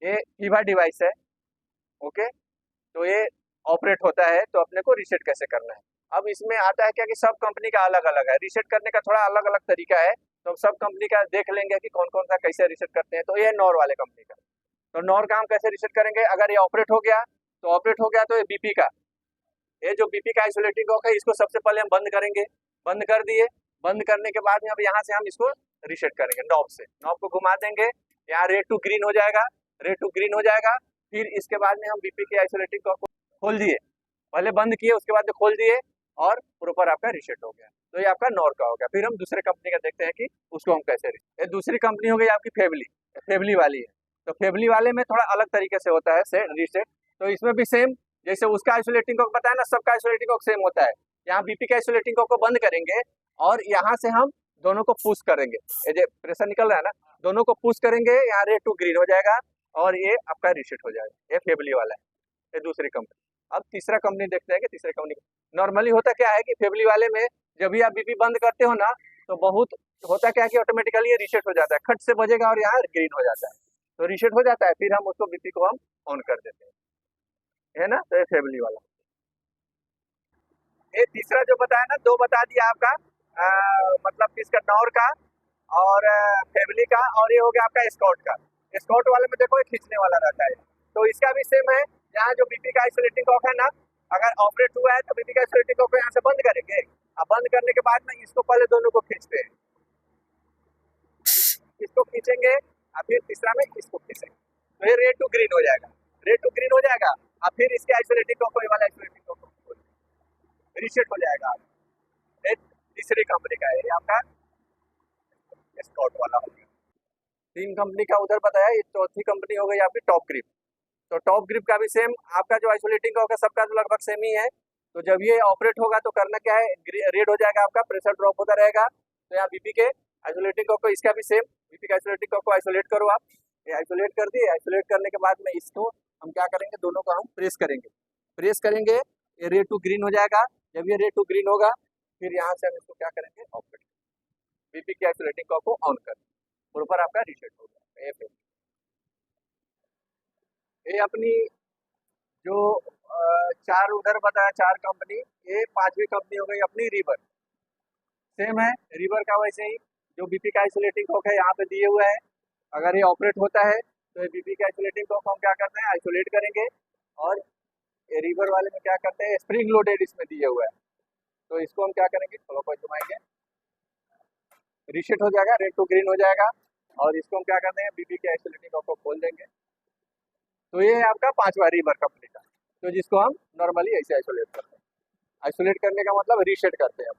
ये Fever device है। Okay, तो ये ऑपरेट होता है, तो अपने को रीसेट कैसे करना है। अब इसमें आता है क्या कि सब कंपनी का अलग अलग है, रीसेट करने का थोड़ा अलग अलग तरीका है। तो हम सब कंपनी का देख लेंगे कि कौन कौन सा कैसे रीसेट करते हैं। तो ये नॉर वाले कंपनी का। तो नॉर का हम कैसे रीसेट करेंगे, अगर ये ऑपरेट हो गया तो ऑपरेट हो गया, तो ये बीपी का, ये जो बीपी का आइसोलेटिंग कॉक है, इसको सबसे पहले हम बंद करेंगे। बंद कर दिए, बंद करने के बाद में अब यहाँ से हम इसको रीसेट करेंगे नॉब से। नॉब को घुमा देंगे, यहाँ रेड टू ग्रीन हो जाएगा, रेड टू ग्रीन हो जाएगा। फिर इसके बाद में हम बीपी के आइसोलेटिंग कॉक को खोल दिए, पहले बंद किए उसके बाद में खोल दिए, और प्रॉपर आपका रीसेट हो गया। तो ये आपका नॉर का हो गया। फिर हम दूसरे कंपनी का देखते हैं कि उसको हम कैसे ये दूसरी कंपनी हो गई आपकी फेवली, फेवली वाली है। तो फेवली वाले में थोड़ा अलग तरीके से होता है रीसेट। तो इसमें भी सेम, जैसे उसका आइसोलेटिंग कॉक बताया ना, सबका आइसोलेटिंग कॉक सेम होता है। यहाँ बीपी का आइसोलेटिंग कॉक को बंद करेंगे, और यहाँ से हम दोनों को पुश करेंगे। ये जो प्रेशर निकल रहा है ना, दोनों को पुश करेंगे, यहाँ रेड टू ग्रीन हो जाएगा, और ये आपका रीसेट हो जाएगा। ये फेवली वाला है, ये दूसरी कंपनी। अब तीसरा कंपनी देखते हैं कि तीसरे कंपनी नॉर्मली होता क्या है कि फेवली वाले में जब भी आप बीपी बंद करते हो ना, तो बहुत होता क्या है कि ऑटोमेटिकली ये रीसेट हो जाता है, खट से बजेगा और यहाँ ग्रीन हो जाता है, तो रीसेट हो जाता है। फिर हम उसको बीपी को हम ऑन कर देते हैं, है ना। तो ये फेवली वाला। ये तीसरा जो बताया ना, दो बता दिया आपका, मतलब किसका, नॉर का और फेवली का, और ये हो गया आपका स्कॉट का। स्कॉट वाले में देखो ये खींचने वाला रहता है, तो इसका भी सेम है। यहाँ जो बीपी का आइसोलेटिंग कॉक है ना, अगर ऑपरेट हुआ है तो बीपी का आइसोलेटिंग कॉक को यहाँ से बंद करेंगे। अब बंद करने के बाद में इसको पहले दोनों को खींचते हैं, इसको खींचेंगे, और फिर तीसरा में इसको खींचेंगे, तो ये रेड टू ग्रीन हो जाएगा, रेड टू ग्रीन हो जाएगा। अब फिर इसके आइसोलेटिंग कॉक को, वाला आइसोलेटिंग कॉक को रीसेट हो जाएगा। ये तीसरी कंपनी का है, ये आपका स्कॉट वाला हो गया। तीन कंपनी का उधर बताया, ये चौथी कंपनी हो गई आपकी टॉप ग्रिप। तो टॉप ग्रिप का भी सेम, आपका जो आइसोलेटिंग होगा सबका तो लगभग सेम ही है। तो जब ये ऑपरेट होगा तो करना क्या है, रेड हो जाएगा आपका, प्रेशर ड्रॉप होता रहेगा। तो यहाँ बीपी के आइसोलेटिंग को इसका भी सेम, बीपी का आइसोलेटिंग को आइसोलेट करो आप। ये आइसोलेट कर दिए, आइसोलेट करने के बाद में इसको हम क्या करेंगे, दोनों को हम प्रेस करेंगे, प्रेस करेंगे, ये रेड टू ग्रीन हो जाएगा। जब ये रेड टू ग्रीन होगा, फिर यहाँ से हम इसको क्या करेंगे, ऑफ करेंगे, बीपी की आइसोलेटिंग को ऑन कर, प्रॉपर आपका रीसेट हो गया। ये अपनी जो चार उधर बताया, चार कंपनी, ये पांचवी कंपनी हो गई अपनी रिवर। सेम है रिवर का वैसे ही, जो बीपी का आइसोलेटिंग कॉक है यहाँ पे दिए हुए है। अगर ये ऑपरेट होता है तो ये बीपी का आइसोलेटिंग कॉक हम क्या करते हैं, आइसोलेट करेंगे। और ये रिवर वाले में क्या करते हैं, स्प्रिंग लोडेड इसमें दिए हुआ है, तो इसको हम क्या करेंगे, क्लॉकवाइज घुमाएंगे, रीसेट हो जाएगा, रेड टू ग्रीन हो जाएगा। और इसको हम क्या करते हैं, बीपी के आइसोलेटिंग कॉक को खोल देंगे। तो ये आपका पांचवा रिवर कंपनी का, तो जिसको हम नॉर्मली ऐसे आइसोलेट करते हैं। आइसोलेट करने का मतलब रीसेट करते हैं हम।